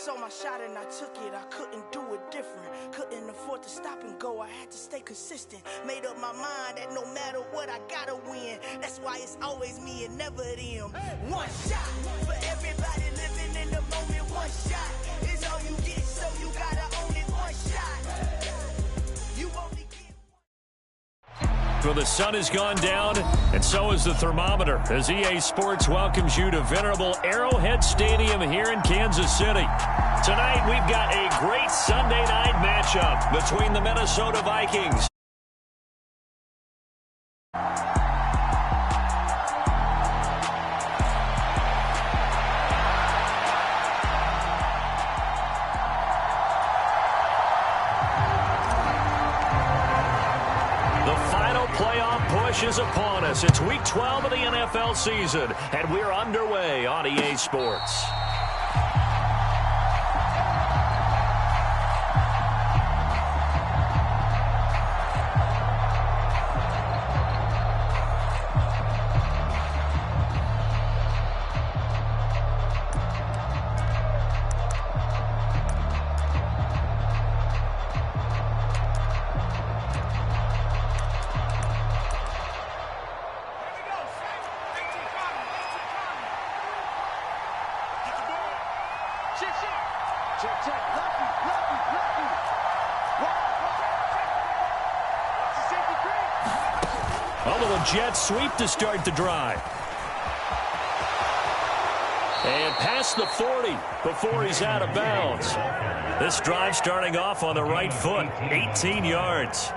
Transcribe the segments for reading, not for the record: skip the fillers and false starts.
saw my shot and I took it. I couldn't do it different. Couldn't afford to stop and go. I had to stay consistent. Made up my mind that no matter what, I gotta win. That's why it's always me and never them. One shot for everybody living in the moment. One shot is all you get, so you gotta own it. One shot. You only get one. Well, the sun has gone down, and so is the thermometer, as EA Sports welcomes you to venerable Arrowhead Stadium here in Kansas City. Tonight, we've got a great Sunday night matchup between the Minnesota Vikings. Is upon us. It's week 12 of the NFL season, and we're underway on EA Sports. Jet sweep to start the drive. And past the 40 before he's out of bounds. This drive starting off on the right foot, 18 yards.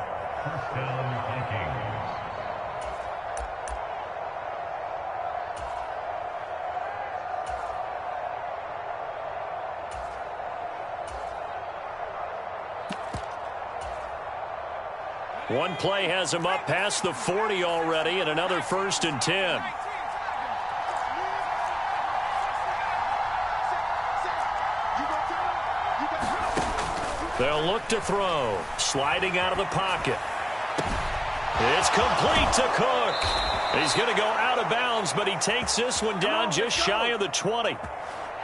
One play has him up past the 40 already, and another 1st and 10. They'll look to throw. Sliding out of the pocket. It's complete to Cook. He's going to go out of bounds, but he takes this one down just shy of the 20.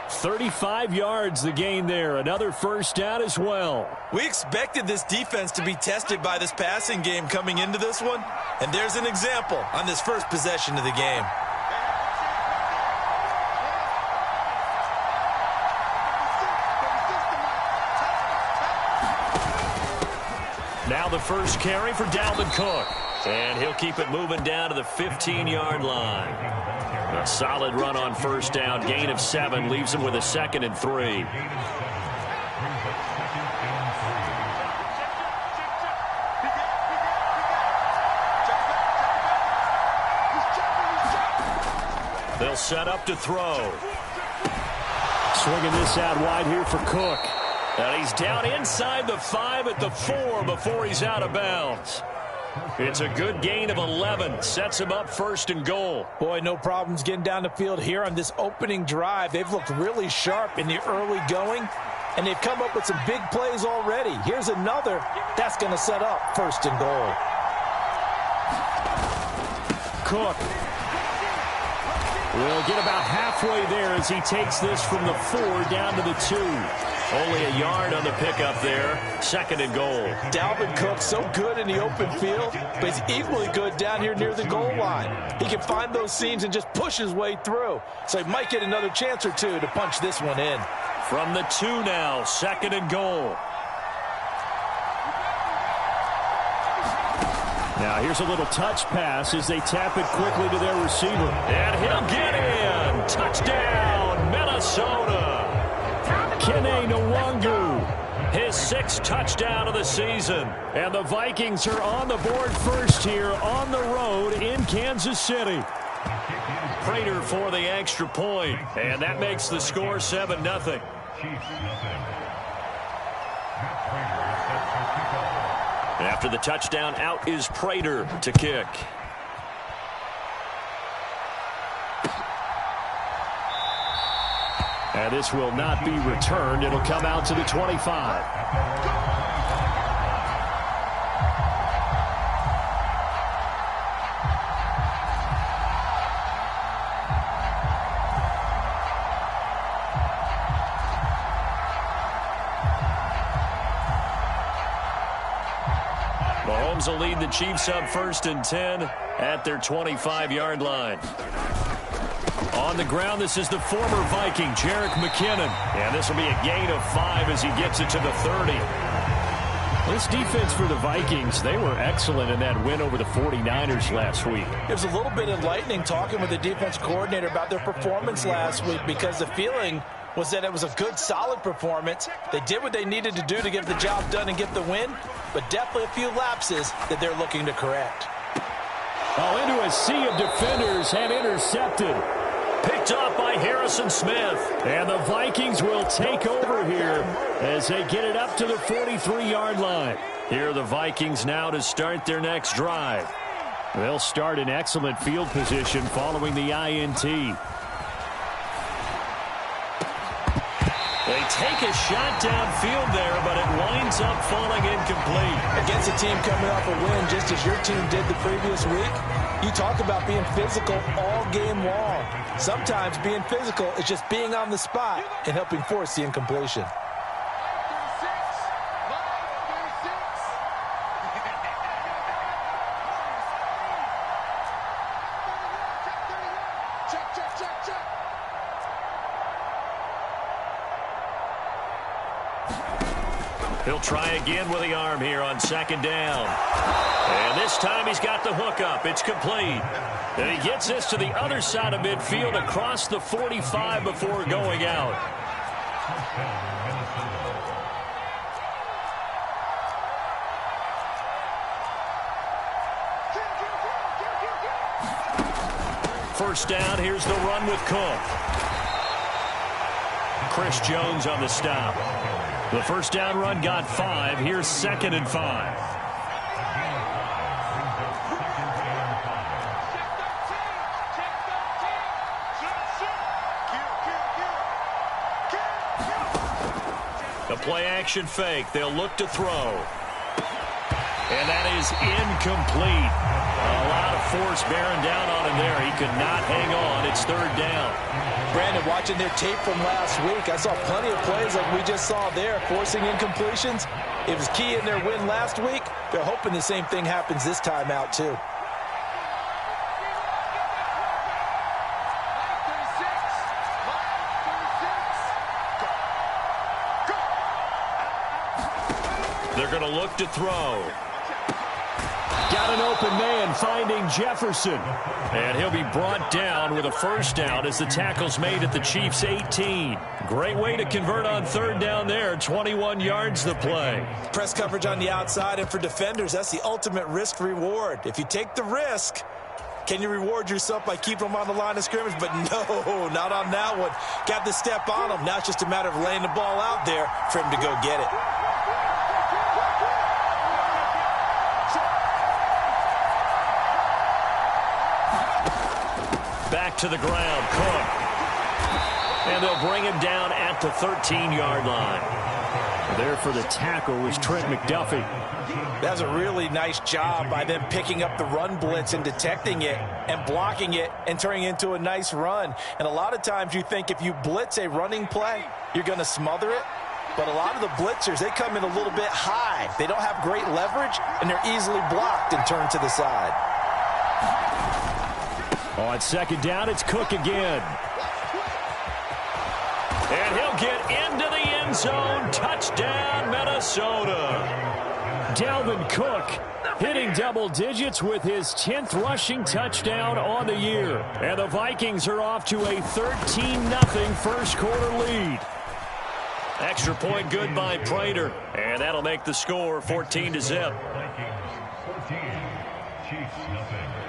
35 yards the gain there. Another 1st down as well. We expected this defense to be tested by this passing game coming into this one, and there's an example on this first possession of the game. Now the first carry for Dalvin Cook, and he'll keep it moving down to the 15-yard line. A solid run on 1st down. Gain of 7 leaves him with a 2nd and 3. They'll set up to throw. Swinging this out wide here for Cook. And he's down inside the 5 at the 4 before he's out of bounds. It's a good gain of 11. Sets him up 1st and goal. Boy, no problems getting down the field here on this opening drive. They've looked really sharp in the early going, and they've come up with some big plays already. Here's another that's going to set up 1st and goal. Cook will get about halfway there as he takes this from the 4 down to the 2. Only a yard on the pickup there. 2nd and goal. Dalvin Cook, so good in the open field, but he's equally good down here near the goal line. He can find those seams and just push his way through. So he might get another chance or two to punch this one in. From the 2 now, 2nd and goal. Now here's a little touch pass as they tap it quickly to their receiver. And he'll get in. Touchdown, Minnesota. Kene Nwangu, his 6th touchdown of the season. And the Vikings are on the board first here on the road in Kansas City. Prater for the extra point, and that makes the score 7-0. After the touchdown, out is Prater to kick. And this will not be returned. It'll come out to the 25. Mahomes will lead the Chiefs up 1st and 10 at their 25-yard line. On the ground, this is the former Viking, Jerick McKinnon. And this will be a gain of 5 as he gets it to the 30. This defense for the Vikings, they were excellent in that win over the 49ers last week. It was a little bit enlightening talking with the defense coordinator about their performance last week, because the feeling was that it was a good, solid performance. They did what they needed to do to get the job done and get the win, but definitely a few lapses that they're looking to correct. Oh, into a sea of defenders and intercepted. Picked off by Harrison Smith. And the Vikings will take over here as they get it up to the 43-yard line. Here are the Vikings now to start their next drive. They'll start in excellent field position following the INT. They take a shot downfield there, but it winds up falling incomplete. Against a team coming off a win, just as your team did the previous week, you talk about being physical all game long. Sometimes being physical is just being on the spot and helping force the incompletion. He'll try again with the arm here on 2nd down. And this time he's got the hook up. It's complete. And he gets this to the other side of midfield across the 45 before going out. First down, here's the run with Cook. Chris Jones on the stop. The first down run got 5. Here's 2nd and 5. The play action fake. They'll look to throw. And that is incomplete. A lot of force bearing down on him there. He could not hang on. It's 3rd down. Brandon, watching their tape from last week, I saw plenty of plays like we just saw there, forcing incompletions. It was key in their win last week. They're hoping the same thing happens this time out, too. They're going to look to throw. Got an open man finding Jefferson. And he'll be brought down with a first down as the tackle's made at the Chiefs' 18. Great way to convert on 3rd down there. 21 yards the play. Press coverage on the outside, and for defenders, that's the ultimate risk-reward. If you take the risk, can you reward yourself by keeping them on the line of scrimmage? But no, not on that one. Got the step on them. Now it's just a matter of laying the ball out there for him to go get it. Back to the ground, Cook. And they'll bring him down at the 13-yard line. There for the tackle was Trent McDuffie. That was a really nice job by them picking up the run blitz and detecting it and blocking it and turning it into a nice run. And a lot of times you think if you blitz a running play, you're going to smother it. But a lot of the blitzers, they come in a little bit high. They don't have great leverage, and they're easily blocked and turned to the side. On 2nd down, it's Cook again. And he'll get into the end zone. Touchdown, Minnesota. Dalvin Cook hitting double digits with his 10th rushing touchdown on the year. And the Vikings are off to a 13-0 first quarter lead. Extra point good by Prater. And that'll make the score 14-0.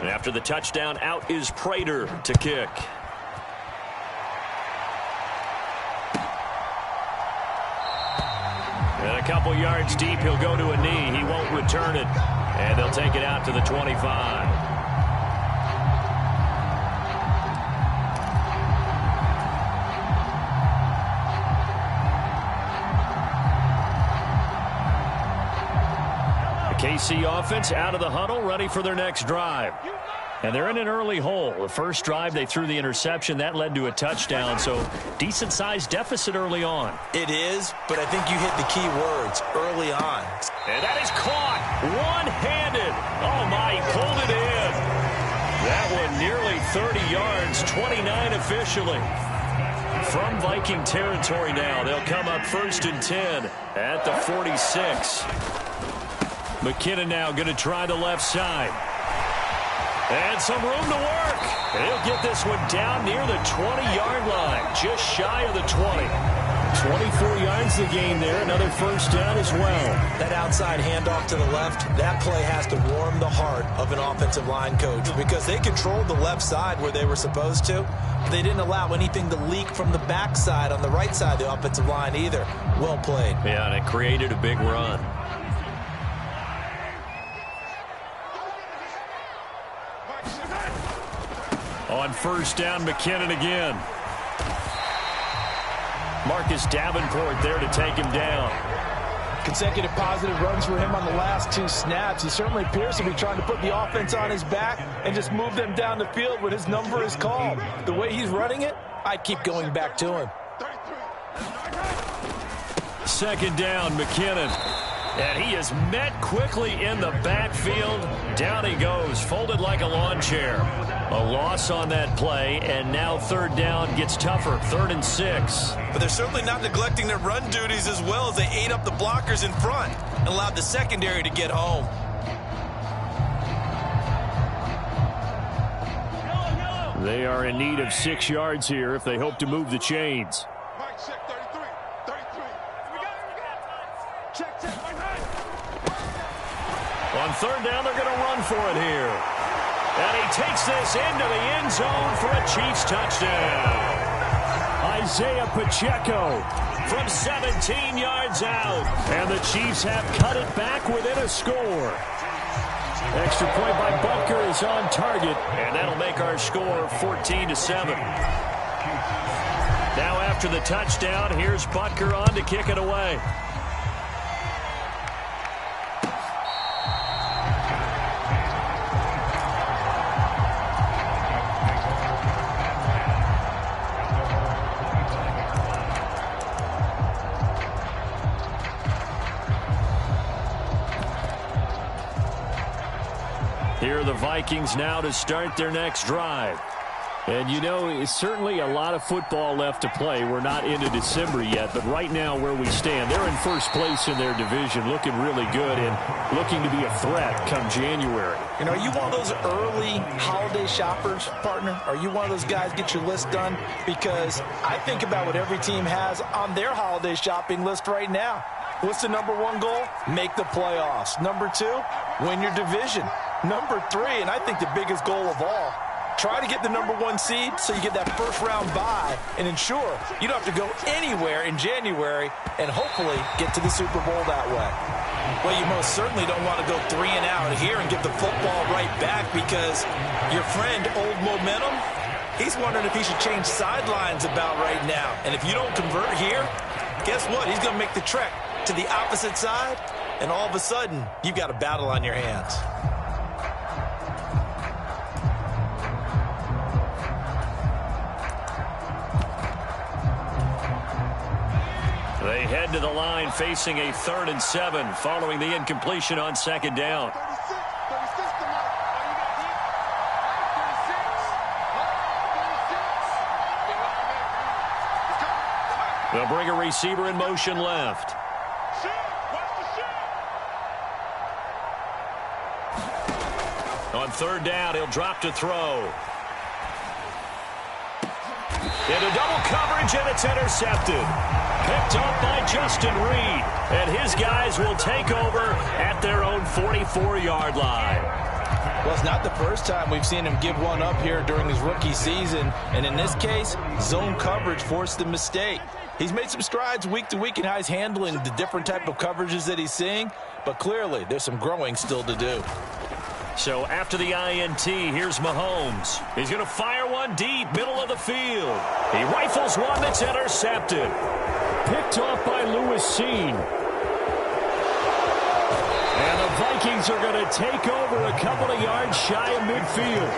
After the touchdown, out is Prater to kick. And a couple yards deep, he'll go to a knee. He won't return it. And they'll take it out to the 25. KC offense out of the huddle, ready for their next drive. And they're in an early hole. The first drive, they threw the interception. That led to a touchdown, so decent-sized deficit early on. It is, but I think you hit the key words early on. And that is caught one-handed. Oh, my, he pulled it in. That one nearly 30 yards, 29 officially. From Viking territory now, they'll come up 1st and 10 at the 46. McKinnon now going to try the left side. And some room to work. And he'll get this one down near the 20-yard line, just shy of the 20. 24 yards the gain there, another first down as well. That outside handoff to the left, that play has to warm the heart of an offensive line coach because they controlled the left side where they were supposed to. They didn't allow anything to leak from the backside on the right side of the offensive line either. Well played. Yeah, and it created a big run. On first down, McKinnon again. Marcus Davenport there to take him down. Consecutive positive runs for him on the last 2 snaps. He certainly appears to be trying to put the offense on his back and just move them down the field when his number is called. The way he's running it, I keep going back to him. Second down, McKinnon. And he is met quickly in the backfield. Down he goes, folded like a lawn chair. A loss on that play, and now third down gets tougher, 3rd and 6. But they're certainly not neglecting their run duties as well as they ate up the blockers in front and allowed the secondary to get home. They are in need of 6 yards here if they hope to move the chains. On third down, they're going to run for it here. And he takes this into the end zone for a Chiefs touchdown. Isaiah Pacheco from 17 yards out. And the Chiefs have cut it back within a score. Extra point by Butker is on target. And that'll make our score 14-7. Now after the touchdown, here's Butker on to kick it away. Here are the Vikings now to start their next drive. And, you know, it's certainly a lot of football left to play. We're not into December yet, but right now where we stand, they're in first place in their division, looking really good and looking to be a threat come January. You know, are you one of those early holiday shoppers, partner? Are you one of those guys get your list done? Because I think about what every team has on their holiday shopping list right now. What's the number 1 goal? Make the playoffs. Number 2, win your division. Number 3, and I think the biggest goal of all, try to get the number 1 seed so you get that first round bye and ensure you don't have to go anywhere in January and hopefully get to the Super Bowl that way. Well, you most certainly don't want to go 3 and out here and get the football right back because your friend, Old Momentum, he's wondering if he should change sidelines about right now. And if you don't convert here, guess what? He's going to make the trek to the opposite side, and all of a sudden, you've got a battle on your hands. They head to the line facing a 3rd and 7 following the incompletion on second down. They'll bring a receiver in motion left. On third down, he'll drop to throw. Into double coverage, and it's intercepted. Picked up by Justin Reed. And his guys will take over at their own 44-yard line. Well, it's not the first time we've seen him give one up here during his rookie season. And in this case, zone coverage forced the mistake. He's made some strides week to week in how he's handling the different type of coverages that he's seeing. But clearly, there's some growing still to do. So after the INT, here's Mahomes. He's going to fire one deep, middle of the field. He rifles one that's intercepted. Picked off by Lewis Seen. And the Vikings are going to take over a couple of yards shy of midfield.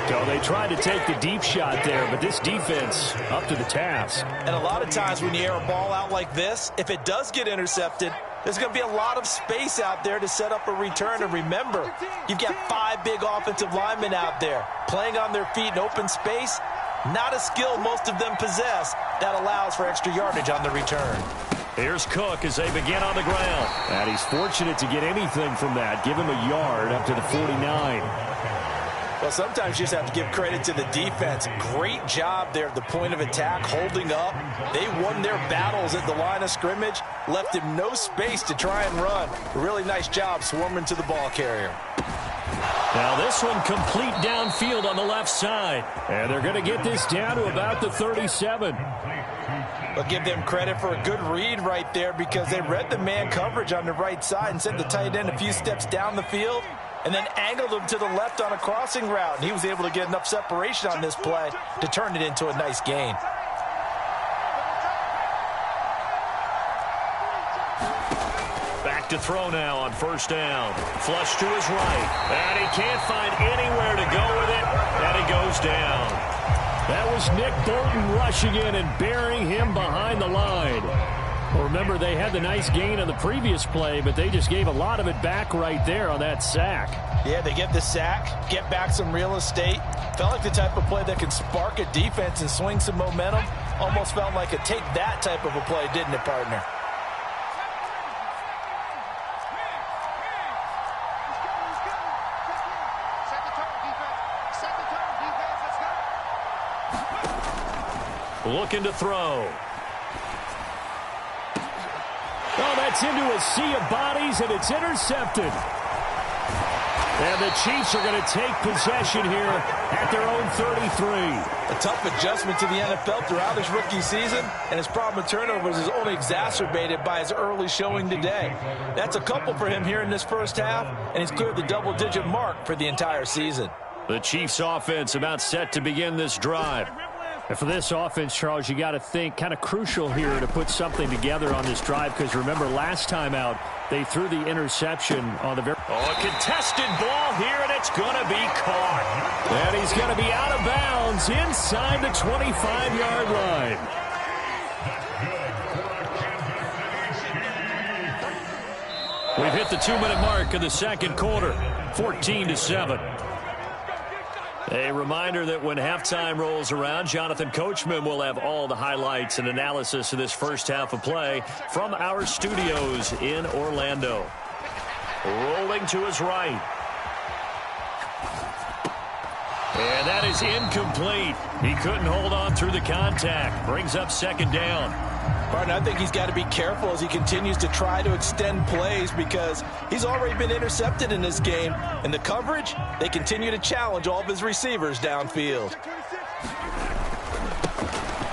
So they tried to take the deep shot there, but this defense up to the task. And a lot of times when you air a ball out like this, if it does get intercepted, there's going to be a lot of space out there to set up a return. And remember, you've got 5 big offensive linemen out there playing on their feet in open space. Not a skill most of them possess that allows for extra yardage on the return. Here's Cook as they begin on the ground. And he's fortunate to get anything from that. Give him a yard up to the 49. Well, sometimes you just have to give credit to the defense. Great job there at the point of attack, holding up. They won their battles at the line of scrimmage, left him no space to try and run. A really nice job swarming to the ball carrier. Now this one complete downfield on the left side. And they're going to get this down to about the 37. But give them credit for a good read right there because they read the man coverage on the right side and sent the tight end a few steps down the field and then angled him to the left on a crossing route. And he was able to get enough separation on this play to turn it into a nice gain. Back to throw now on first down. Flush to his right. And he can't find anywhere to go with it. And he goes down. That was Nick Bolton rushing in and burying him behind the line. Well, remember, they had the nice gain on the previous play, but they just gave a lot of it back right there on that sack. Yeah, they get the sack, get back some real estate. Felt like the type of play that can spark a defense and swing some momentum. Almost felt like a take that type of a play, didn't it, partner? Looking to throw. Oh, that's into a sea of bodies, and it's intercepted. And the Chiefs are going to take possession here at their own 33. A tough adjustment to the NFL throughout his rookie season, and his problem with turnovers is only exacerbated by his early showing today. That's a couple for him here in this first half, and he's cleared the double-digit mark for the entire season. The Chiefs offense about set to begin this drive. And for this offense, Charles, you got to think kind of crucial here to put something together on this drive because remember last time out they threw the interception on the very... Oh, a contested ball here, and it's going to be caught. And he's going to be out of bounds inside the 25-yard line. We've hit the 2-minute mark of the second quarter, 14-7. A reminder that when halftime rolls around, Jonathan Coachman will have all the highlights and analysis of this first half of play from our studios in Orlando. Rolling to his right. And that is incomplete. He couldn't hold on through the contact. Brings up second down. Martin, I think he's got to be careful as he continues to try to extend plays because he's already been intercepted in this game. And the coverage, they continue to challenge all of his receivers downfield.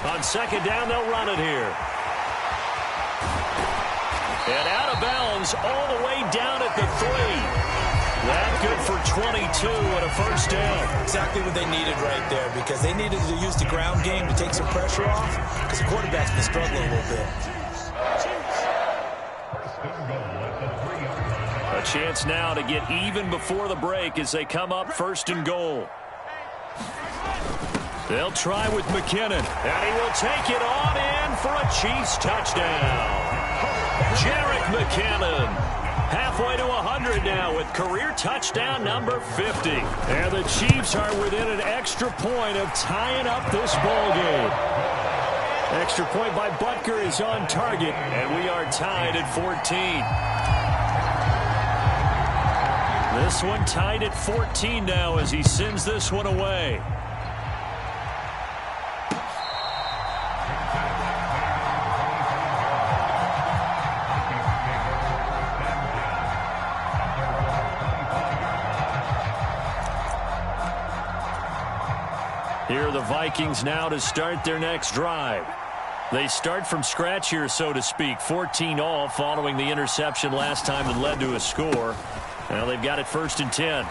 On second down, they'll run it here. And out of bounds all the way down at the 3. That good for 22 and a first down. Exactly what they needed right there because they needed to use the ground game to take some pressure off because the quarterback's been struggling a little bit. A chance now to get even before the break as they come up first and goal. They'll try with McKinnon, and he will take it on in for a Chiefs touchdown. Jerick McKinnon. Halfway to 100 now with career touchdown number 50. And the Chiefs are within an extra point of tying up this ball game. Extra point by Butker is on target, and we are tied at 14. This one tied at 14 now as he sends this one away. Here are the Vikings now to start their next drive. They start from scratch here, so to speak. 14 all following the interception last time that led to a score. Now they've got it first and 10.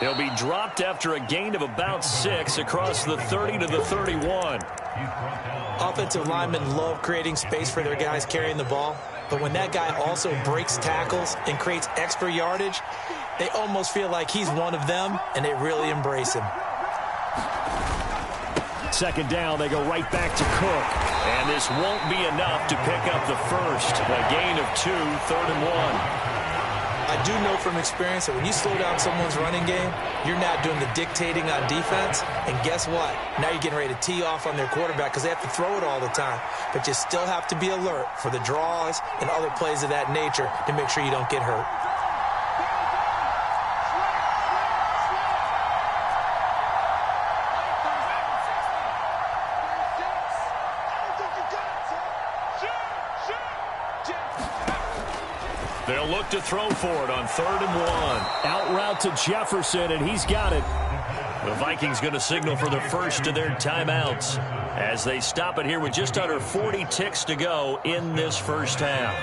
He'll be dropped after a gain of about 6 across the 30 to the 31. Offensive linemen love creating space for their guys carrying the ball. But when that guy also breaks tackles and creates extra yardage, they almost feel like he's one of them, and they really embrace him. Second down, they go right back to Cook. And this won't be enough to pick up the first. A gain of 2, 3rd and 1. I do know from experience that when you slow down someone's running game, you're now doing the dictating on defense. And guess what? Now you're getting ready to tee off on their quarterback because they have to throw it all the time. But you still have to be alert for the draws and other plays of that nature to make sure you don't get hurt. They'll look to throw for it on 3rd and 1. Out route to Jefferson, and he's got it. The Vikings going to signal for the first of their timeouts as they stop it here with just under 40 ticks to go in this first half.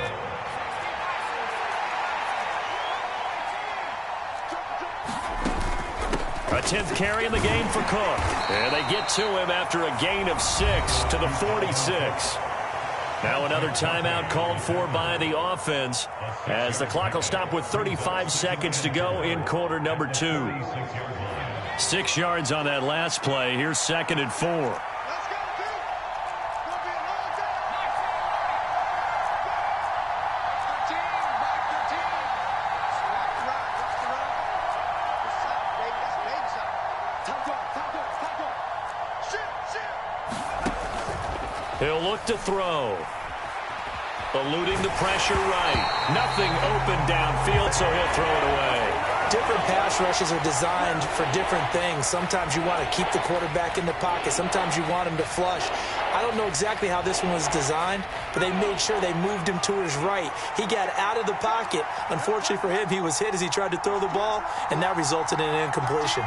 A 10th carry in the game for Cook. And they get to him after a gain of 6 to the 46. Now another timeout called for by the offense as the clock will stop with 35 seconds to go in quarter number 2. 6 yards on that last play. Here's 2nd and 4. He'll look to throw. Eluding the pressure right. Nothing open downfield, so he'll throw it away. Different pass rushes are designed for different things. Sometimes you want to keep the quarterback in the pocket. Sometimes you want him to flush. I don't know exactly how this one was designed, but they made sure they moved him to his right. He got out of the pocket. Unfortunately for him, he was hit as he tried to throw the ball, and that resulted in an incompletion.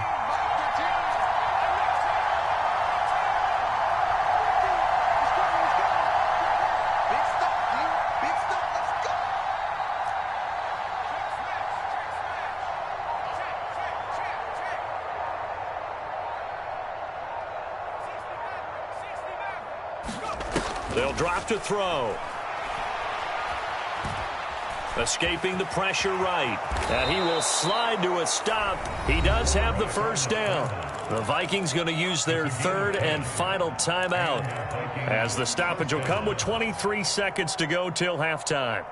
They'll drop to throw. Escaping the pressure right. And he will slide to a stop. He does have the first down. The Vikings going to use their 3rd and final timeout as the stoppage will come with 23 seconds to go till halftime.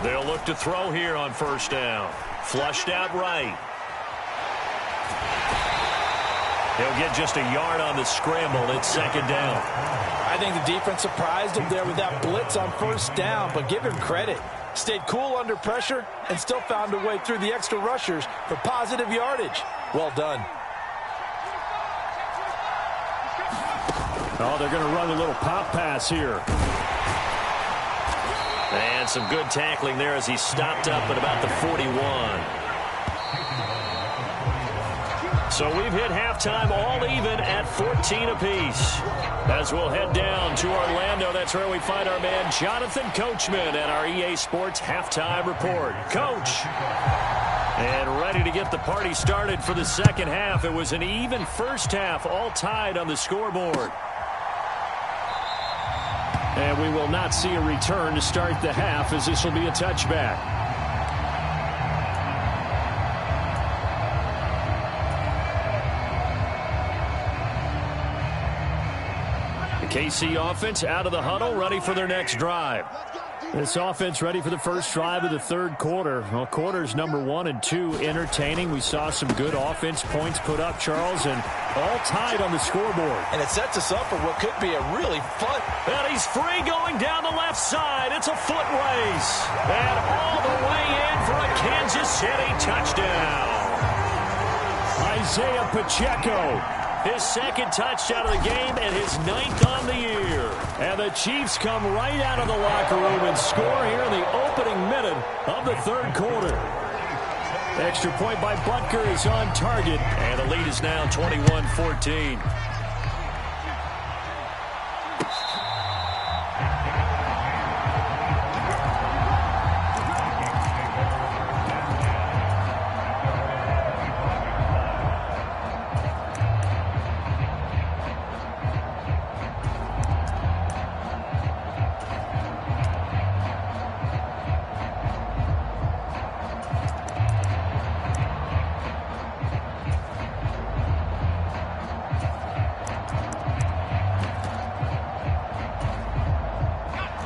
They'll look to throw here on 1st down. Flushed out right. He'll get just a yard on the scramble. It's 2nd down. I think the defense surprised him there with that blitz on 1st down, but give him credit. Stayed cool under pressure and still found a way through the extra rushers for positive yardage. Well done. Oh, they're going to run a little pop pass here. And some good tackling there as he stopped up at about the 41. So we've hit halftime all even at 14 apiece. As we'll head down to Orlando, that's where we find our man Jonathan Coachman at our EA Sports Halftime Report. Coach. And ready to get the party started for the second half. It was an even first half, all tied on the scoreboard. And we will not see a return to start the half as this will be a touchback. The KC offense out of the huddle, ready for their next drive. This offense ready for the first drive of the 3rd quarter. Well, quarters number 1 and 2 entertaining. We saw some good offense points put up, Charles, and all tied on the scoreboard. And it sets us up for what could be a really fun. And he's free going down the left side. It's a foot race. And all the way in for a Kansas City touchdown. Isaiah Pacheco. His 2nd touchdown of the game and his 9th on the year. And the Chiefs come right out of the locker room and score here in the opening minute of the 3rd quarter. Extra point by Butker is on target. And the lead is now 21-14.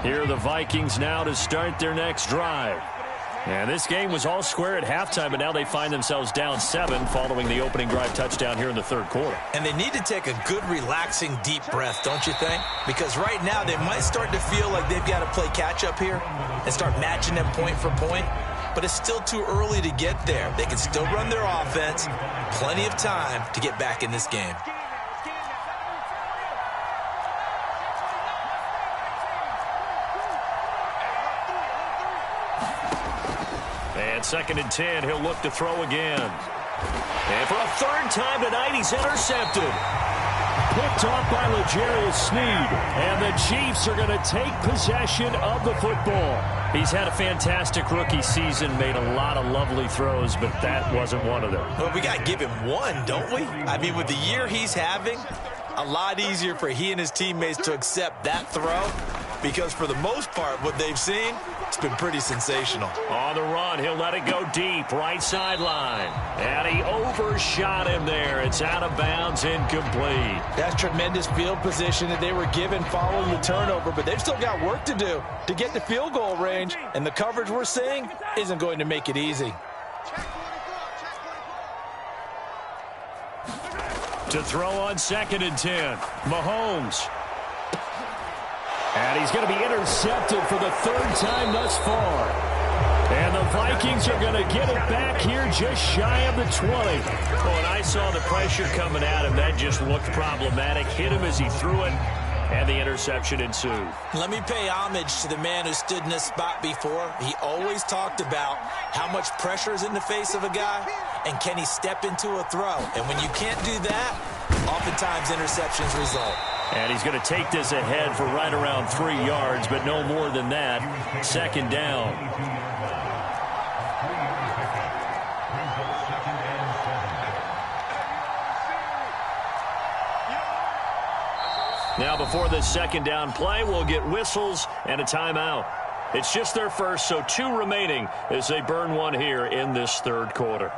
Here are the Vikings now to start their next drive. And this game was all square at halftime, but now they find themselves down 7 following the opening drive touchdown here in the third quarter. And they need to take a good, relaxing, deep breath, don't you think? Because right now they might start to feel like they've got to play catch-up here and start matching them point for point. But it's still too early to get there. They can still run their offense. Plenty of time to get back in this game. And 2nd and 10, he'll look to throw again. And for a third time tonight, he's intercepted. Picked off by L'Jarius Sneed. And the Chiefs are going to take possession of the football. He's had a fantastic rookie season, made a lot of lovely throws, but that wasn't one of them. Well, we got to give him one, don't we? I mean, with the year he's having, a lot easier for he and his teammates to accept that throw, because for the most part, what they've seen, it's been pretty sensational. On the run, he'll let it go deep, right sideline. And he overshot him there. It's out of bounds, incomplete. That's tremendous field position that they were given following the turnover, but they've still got work to do to get to field goal range, and the coverage we're seeing isn't going to make it easy. To throw on 2nd and 10, Mahomes. And he's going to be intercepted for the 3rd time thus far. And the Vikings are going to get it back here just shy of the 20. Well, and I saw the pressure coming at him. That just looked problematic. Hit him as he threw it, and the interception ensued. Let me pay homage to the man who stood in this spot before. He always talked about how much pressure is in the face of a guy, and can he step into a throw. And when you can't do that, oftentimes interceptions result. And he's going to take this ahead for right around 3 yards, but no more than that. 2nd down. Now before this 2nd down play, we'll get whistles and a timeout. It's just their first, so 2 remaining as they burn one here in this 3rd quarter.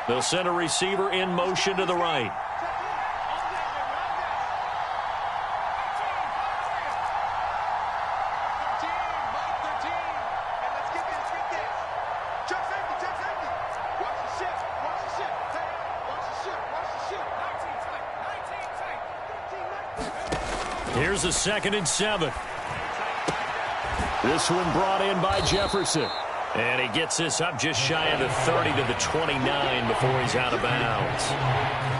They'll send a receiver in motion to the right. Here's a 2nd and 7. This one brought in by Jefferson. And he gets this up just shy of the 30 to the 29 before he's out of bounds.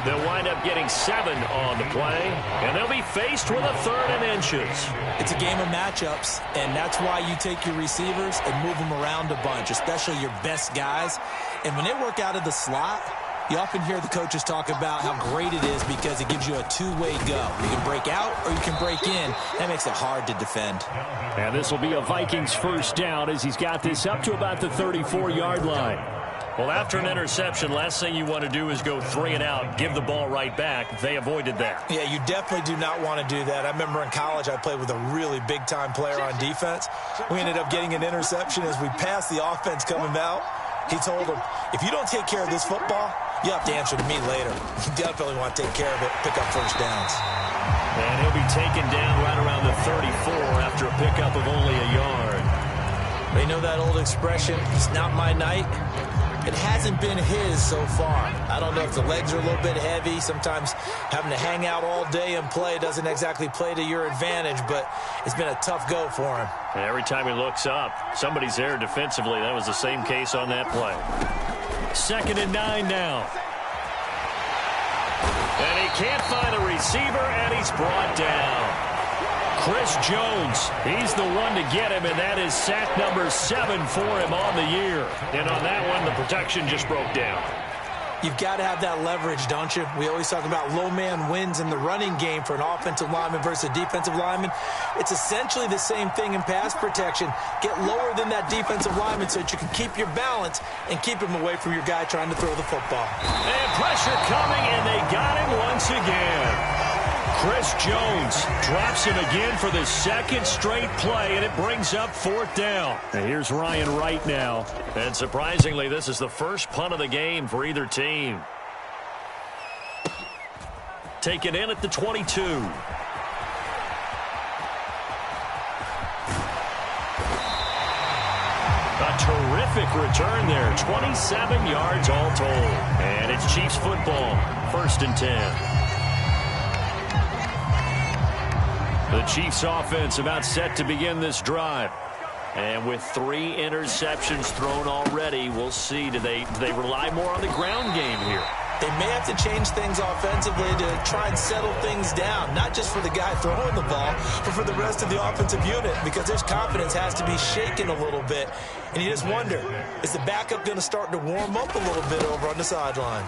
They'll wind up getting 7 on the play, and they'll be faced with a 3rd and inches. It's a game of matchups, and that's why you take your receivers and move them around a bunch, especially your best guys. And when they work out of the slot, you often hear the coaches talk about how great it is because it gives you a two-way go. You can break out or you can break in. That makes it hard to defend. And this will be a Vikings 1st down as he's got this up to about the 34-yard line. Well, after an interception, last thing you want to do is go 3 and out, give the ball right back. They avoided that. Yeah, you definitely do not want to do that. I remember in college I played with a really big-time player on defense. We ended up getting an interception as we passed the offense coming out. He told him, if you don't take care of this football, you have to answer to me later. You definitely want to take care of it, pick up 1st downs. And he'll be taken down right around the 34 after a pickup of only a yard. They know that old expression, it's not my night. It hasn't been his so far. I don't know if the legs are a little bit heavy. Sometimes having to hang out all day and play doesn't exactly play to your advantage, but it's been a tough go for him. And every time he looks up, somebody's there defensively. That was the same case on that play. 2nd and 9 now. And he can't find a receiver, and he's brought down. Chris Jones, he's the one to get him, and that is sack number 7 for him on the year. And on that one, the protection just broke down. You've got to have that leverage, don't you? We always talk about low man wins in the running game for an offensive lineman versus a defensive lineman. It's essentially the same thing in pass protection. Get lower than that defensive lineman so that you can keep your balance and keep him away from your guy trying to throw the football. And pressure coming, and they got him once again. Chris Jones drops him again for the second straight play, and it brings up fourth down. And here's Ryan Wright now. And surprisingly, this is the first punt of the game for either team. Taken in at the 22. A terrific return there. 27 yards all told. And it's Chiefs football. 1st and 10. The Chiefs offense about set to begin this drive. And with 3 interceptions thrown already, we'll see. Do they rely more on the ground game here? They may have to change things offensively to try and settle things down, not just for the guy throwing the ball, but for the rest of the offensive unit, because his confidence has to be shaken a little bit. And you just wonder, is the backup going to start to warm up a little bit over on the sideline?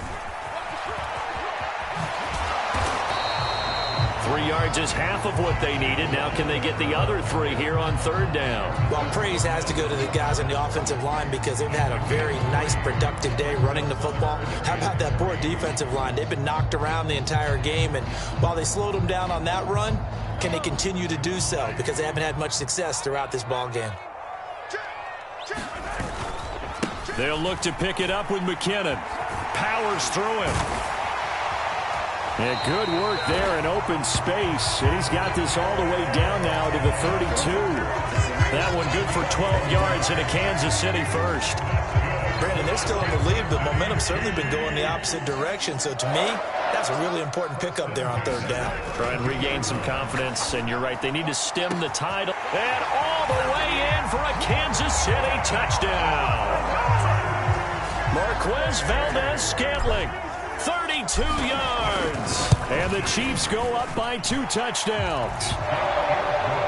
3 yards is half of what they needed. Now can they get the other 3 here on 3rd down? Well, praise has to go to the guys on the offensive line because they've had a very nice, productive day running the football. How about that poor defensive line? They've been knocked around the entire game, and while they slowed them down on that run, can they continue to do so? Because they haven't had much success throughout this ball game. They'll look to pick it up with McKinnon. Powers through him. Yeah, good work there in open space. And he's got this all the way down now to the 32. That one good for 12 yards in a Kansas City first. Brandon, they're still in the lead, but momentum's certainly been going the opposite direction. So to me, that's a really important pickup there on 3rd down. Try and regain some confidence, and you're right, they need to stem the tide. And all the way in for a Kansas City touchdown. Marquez Valdez-Scantling, 32 yards. And the Chiefs go up by 2 touchdowns.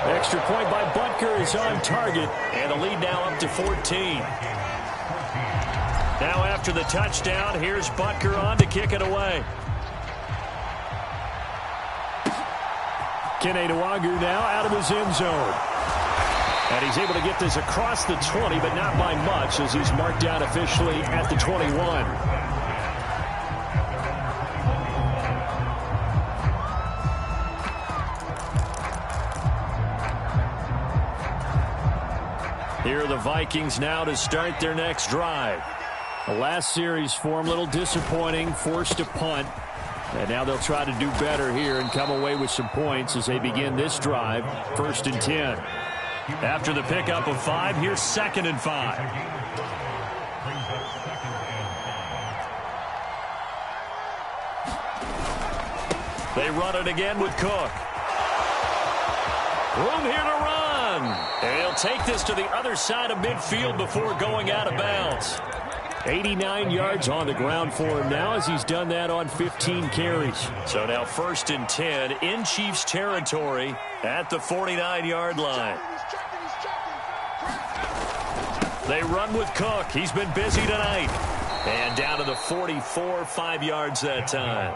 Extra point by Butker is on target, and the lead now up to 14. Now after the touchdown, here's Butker on to kick it away. Kene Nwangwu now out of his end zone. And he's able to get this across the 20, but not by much, as he's marked down officially at the 21. Here are the Vikings now to start their next drive. The last series for them, a little disappointing, forced a punt. And now they'll try to do better here and come away with some points as they begin this drive, 1st and 10. After the pickup of 5, here's 2nd and 5. They run it again with Cook. Room here to run. And he'll take this to the other side of midfield before going out of bounds. 89 yards on the ground for him now as he's done that on 15 carries. So now 1st and 10 in Chiefs territory at the 49-yard line. They run with Cook. He's been busy tonight. And down to the 44, 5 yards that time.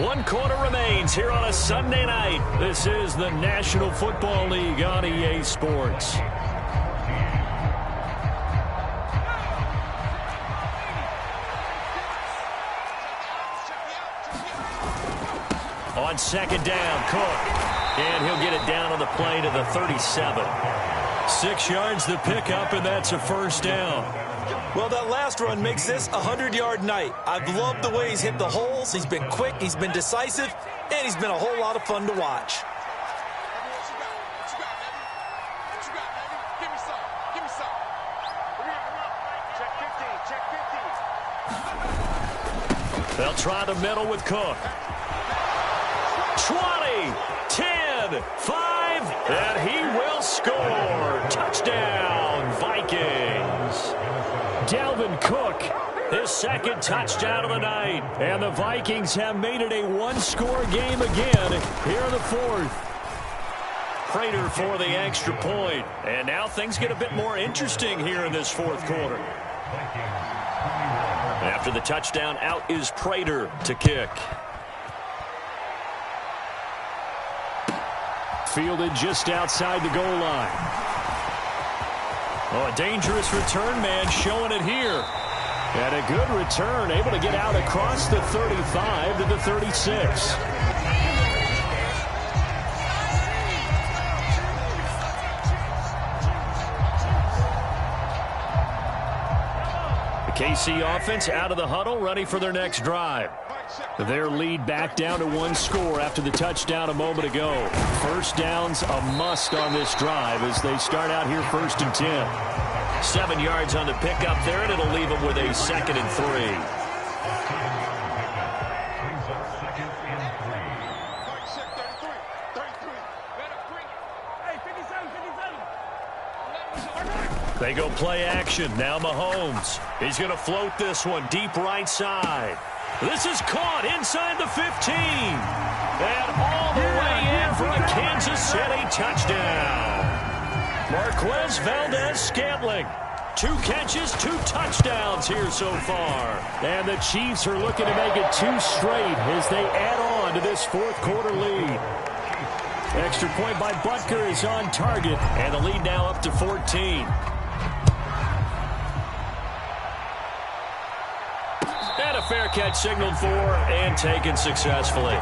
1 quarter remains here on a Sunday night. This is the National Football League on EA Sports. On 2nd down, Cook. And he'll get it down on the play to the 37. 6 yards the pickup, and that's a 1st down. Well, that last run makes this a 100-yard night. I've loved the way he's hit the holes. He's been quick, he's been decisive, and he's been a whole lot of fun to watch. They'll try the middle with Cook. 20, 10, 5, and he will score. Touchdown, Vikings. Dalvin Cook, his 2nd touchdown of the night. And the Vikings have made it a 1-score game again here in the 4th. Prater for the extra point. And now things get a bit more interesting here in this 4th quarter. After the touchdown, out is Prater to kick. Fielded just outside the goal line. Oh, a dangerous return man showing it here. And a good return, able to get out across the 35 to the 36. The KC offense out of the huddle, ready for their next drive. Their lead back down to one score after the touchdown a moment ago. First down's a must on this drive as they start out here 1st and 10. 7 yards on the pickup there, and it'll leave them with a 2nd and 3. They go play action. Now Mahomes. He's going to float this one deep right side. This is caught inside the 15. And all the way in for a Kansas City touchdown. Marquez Valdez-Scantling. 2 catches, 2 touchdowns here so far. And the Chiefs are looking to make it 2 straight as they add on to this 4th quarter lead. Extra point by Butker is on target, and the lead now up to 14. And a fair catch signaled for and taken successfully.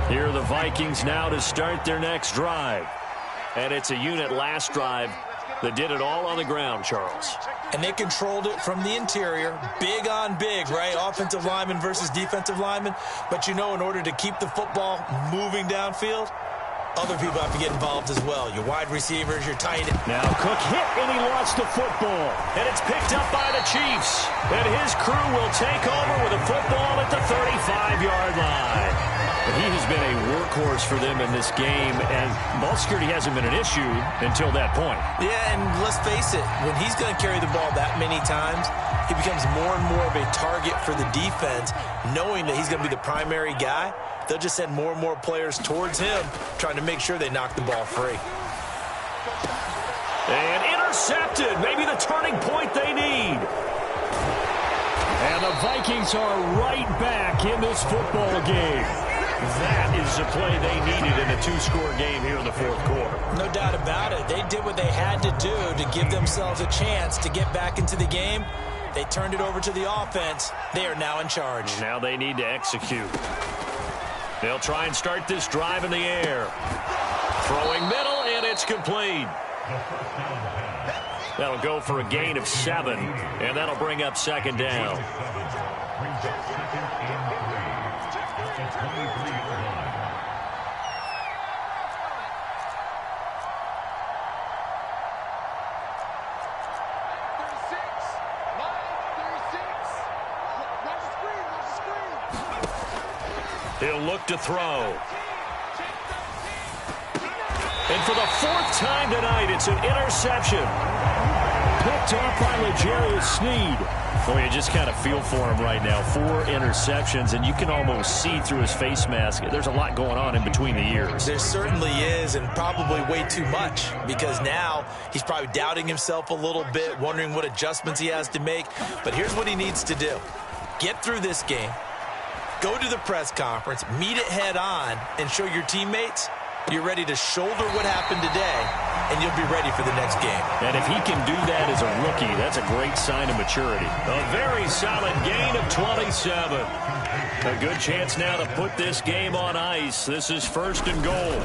Here are the Vikings now to start their next drive. And it's a unit last drive that did it all on the ground, Charles. And they controlled it from the interior. Big on big, right? Offensive lineman versus defensive lineman. But you know, in order to keep the football moving downfield, other people have to get involved as well. Your wide receivers, your tight end. Now Cook hit, and he lost the football. And it's picked up by the Chiefs. And his crew will take over with a football at the 35-yard line. He has been a workhorse for them in this game, and ball security hasn't been an issue until that point. Yeah, and let's face it, when he's going to carry the ball that many times, he becomes more and more of a target for the defense, knowing that he's going to be the primary guy. They'll just send more and more players towards him, trying to make sure they knock the ball free. And intercepted, maybe the turning point they need. And the Vikings are right back in this football game. That is the play they needed in a 2-score game here in the 4th quarter. No doubt about it. They did what they had to do to give themselves a chance to get back into the game. They turned it over to the offense. They are now in charge. Now they need to execute. They'll try and start this drive in the air. Throwing middle, and it's complete. That'll go for a gain of 7, and that'll bring up 2nd down. He'll look to throw. And for the 4th time tonight, it's an interception. Picked off by L'Jarius Sneed. Boy, you just kind of feel for him right now. 4 interceptions, and you can almost see through his face mask. There's a lot going on in between the ears. There certainly is, and probably way too much, because now he's probably doubting himself a little bit, wondering what adjustments he has to make. But here's what he needs to do. Get through this game. Go to the press conference, meet it head on, and show your teammates you're ready to shoulder what happened today, and you'll be ready for the next game. And if he can do that as a rookie, that's a great sign of maturity. A very solid gain of 27. A good chance now to put this game on ice. This is 1st and goal.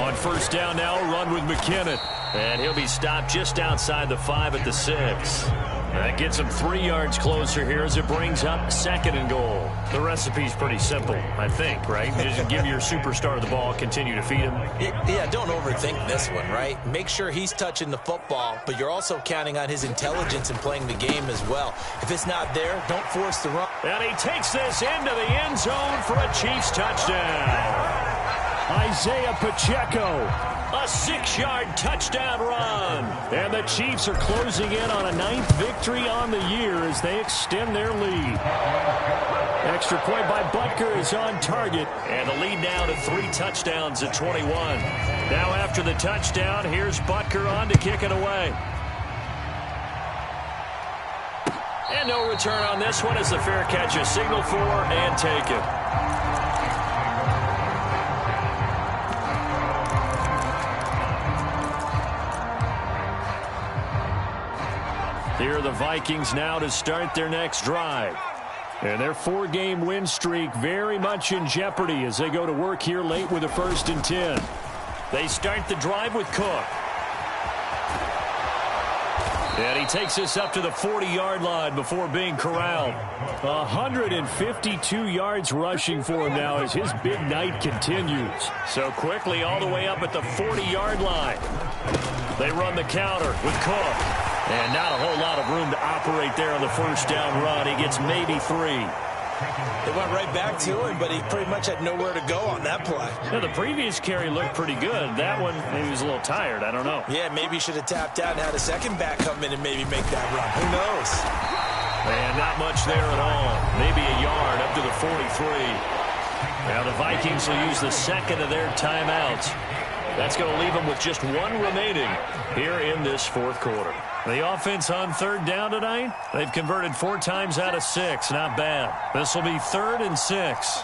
On 1st down now, a run with McKinnon. And he'll be stopped just outside the 5 at the 6. That gets him 3 yards closer here as it brings up 2nd and goal. The recipe's pretty simple, I think, right? Just give your superstar the ball, continue to feed him. Yeah, don't overthink this one, right? Make sure he's touching the football, but you're also counting on his intelligence in playing the game as well. If it's not there, don't force the run. And he takes this into the end zone for a Chiefs touchdown. Isaiah Pacheco. A 6-yard touchdown run. And the Chiefs are closing in on a 9th victory on the year as they extend their lead. Extra point by Butker is on target. And the lead now to 3 touchdowns at 21. Now after the touchdown, here's Butker on to kick it away. And no return on this one as the fair catch is signaled for and taken. Here are the Vikings now to start their next drive. And their 4-game win streak very much in jeopardy as they go to work here late with a 1st and 10. They start the drive with Cook. And he takes us up to the 40-yard line before being corralled. 152 yards rushing for him now as his big night continues. So quickly all the way up at the 40-yard line. They run the counter with Cook. And not a whole lot of room to operate there on the 1st down run. He gets maybe 3. They went right back to him, but he pretty much had nowhere to go on that play. Yeah, the previous carry looked pretty good. That one, maybe he was a little tired. I don't know. Yeah, maybe he should have tapped out and had a second back come in and maybe make that run. Who knows? And not much there at all. Maybe a yard up to the 43. Now the Vikings will use the second of their timeouts. That's going to leave them with just 1 remaining here in this 4th quarter. The offense on 3rd down tonight, they've converted 4 times out of 6. Not bad. This will be 3rd and 6.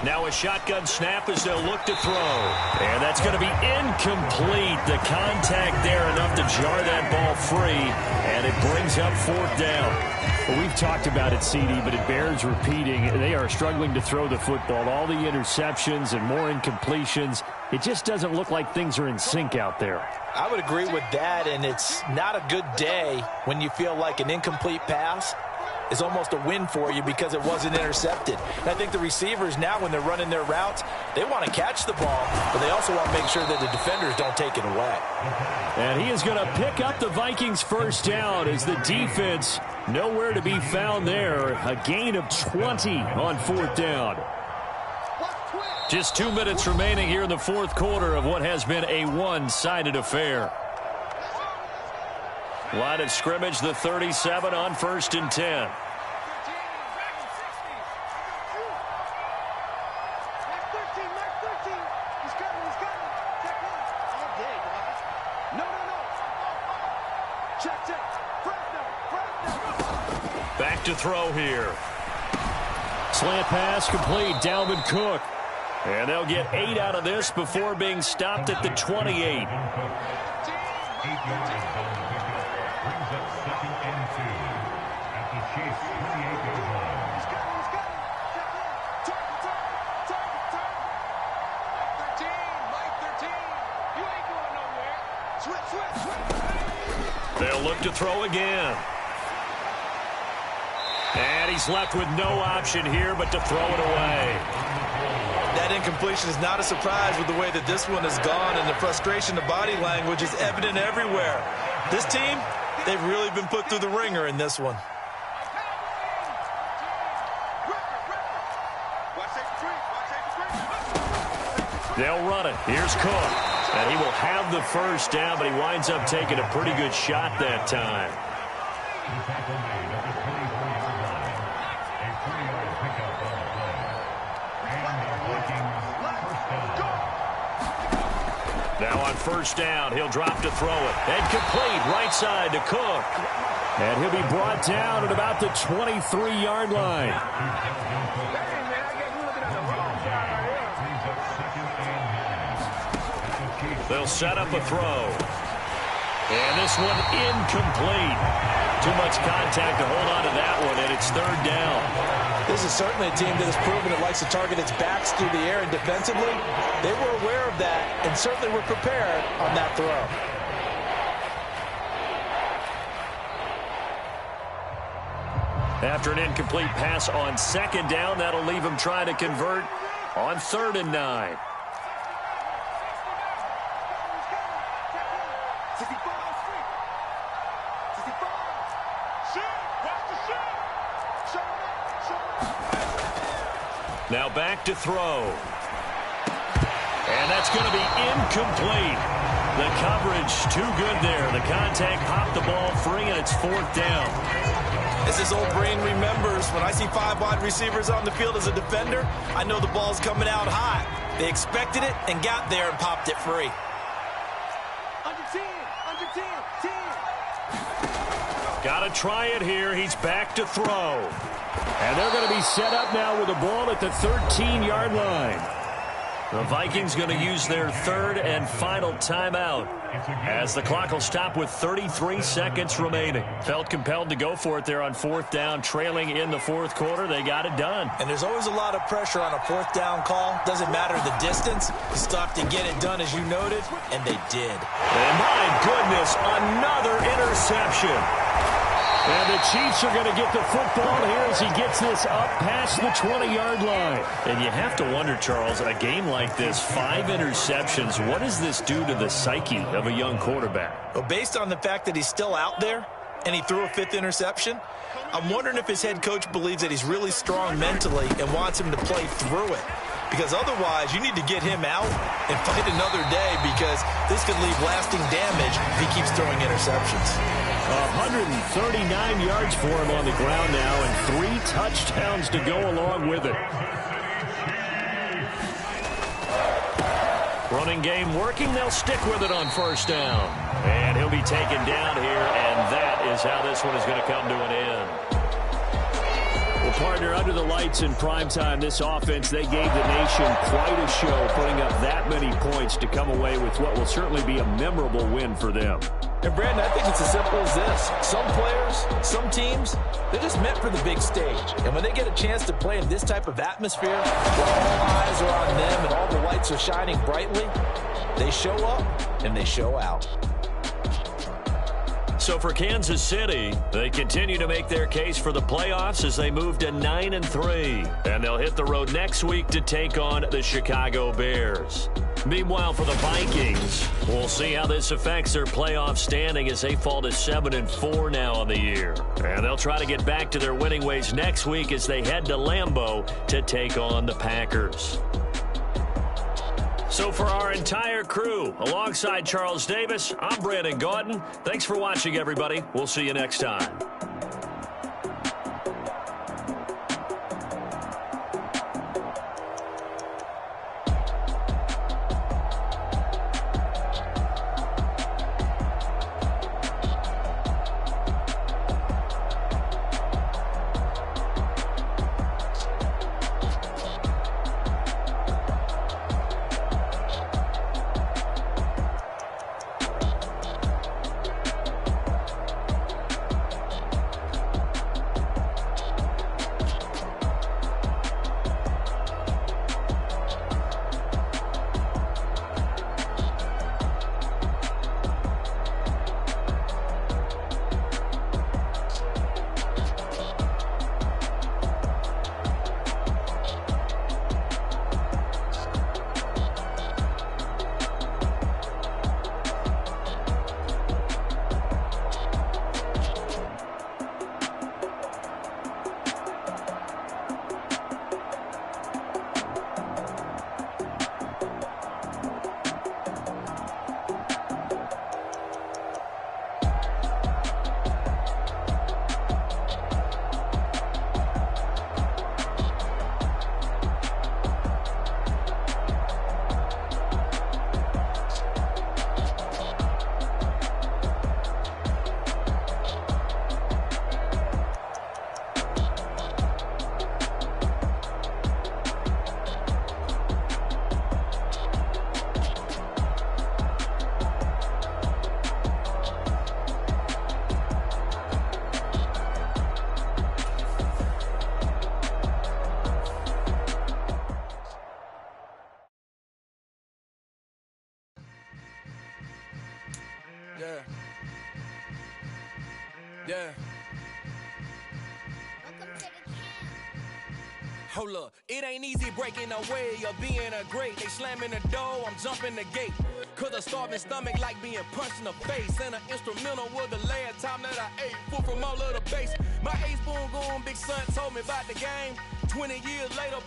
Now a shotgun snap as they'll look to throw. And that's going to be incomplete. The contact there enough to jar that ball free. And it brings up 4th down. Well, we've talked about it, CD, but it bears repeating. They are struggling to throw the football. All the interceptions and more incompletions. It just doesn't look like things are in sync out there. I would agree with that, and it's not a good day when you feel like an incomplete pass is almost a win for you because it wasn't intercepted. And I think the receivers now, when they're running their routes, they want to catch the ball, but they also want to make sure that the defenders don't take it away. And he is going to pick up the Vikings' 1st down as the defense nowhere to be found there. A gain of 20 on 4th down. Just 2 minutes remaining here in the 4th quarter of what has been a one-sided affair. Line of scrimmage, the 37 on 1st and 10. Back to throw here. Slant pass complete. Dalvin Cook. And they'll get 8 out of this before being stopped at the 28. They'll look to throw again. And he's left with no option here but to throw it away. That incompletion is not a surprise with the way that this one has gone, and the frustration, the body language is evident everywhere. This team, they've really been put through the ringer in this one. They'll run it. Here's Cook. And he will have the 1st down, but he winds up taking a pretty good shot that time. Now on 1st down, he'll drop to throw it. And complete right side to Cook. And he'll be brought down at about the 23-yard line. They'll set up a throw. And this one incomplete. Too much contact to hold on to that one, and it's 3rd down. This is certainly a team that has proven it likes to target its backs through the air, and defensively, they were aware of that and certainly were prepared on that throw. After an incomplete pass on 2nd down, that'll leave him trying to convert on 3rd and 9. Now back to throw. And that's going to be incomplete. The coverage too good there. The contact popped the ball free, and it's 4th down. As his old brain remembers, when I see 5 wide receivers on the field as a defender, I know the ball's coming out hot. They expected it and got there and popped it free. Under 10, under 10, 10. Got to try it here. He's back to throw. And they're going to be set up now with the ball at the 13-yard line. The Vikings going to use their third and final timeout as the clock will stop with 33 seconds remaining. Felt compelled to go for it there on fourth down, trailing in the fourth quarter. They got it done. And there's always a lot of pressure on a fourth down call. Doesn't matter the distance. You still have to get it done, as you noted, and they did. And my goodness, another interception. And the Chiefs are going to get the football here as he gets this up past the 20-yard line. And you have to wonder, Charles, a game like this, 5 interceptions, what does this do to the psyche of a young quarterback? Well, based on the fact that he's still out there and he threw a 5th interception, I'm wondering if his head coach believes that he's really strong mentally and wants him to play through it. Because otherwise, you need to get him out and fight another day, because this could leave lasting damage if he keeps throwing interceptions. 139 yards for him on the ground now, and 3 touchdowns to go along with it. Running game working. They'll stick with it on first down. And he'll be taken down here, and that is how this one is going to come to an end. Well, partner, under the lights in primetime, this offense, they gave the nation quite a show, putting up that many points to come away with what will certainly be a memorable win for them. And, Brandon, I think it's as simple as this. Some players, some teams, they're just meant for the big stage. And when they get a chance to play in this type of atmosphere, where all eyes are on them and all the lights are shining brightly, they show up and they show out. So for Kansas City, they continue to make their case for the playoffs as they move to 9-3. And they'll hit the road next week to take on the Chicago Bears. Meanwhile, for the Vikings, we'll see how this affects their playoff standing as they fall to 7-4 now on the year. And they'll try to get back to their winning ways next week as they head to Lambeau to take on the Packers. So for our entire crew, alongside Charles Davis, I'm Brandon Gaudin. Thanks for watching, everybody. We'll see you next time. Yeah. Hold up, it ain't easy breaking away or being a great. They slamming the door, I'm jumping the gate. Cause a starving stomach like being punched in the face. And an instrumental was the last time that I ate food from all of the base. My ace spoon going, big son told me about the game. 20 years later,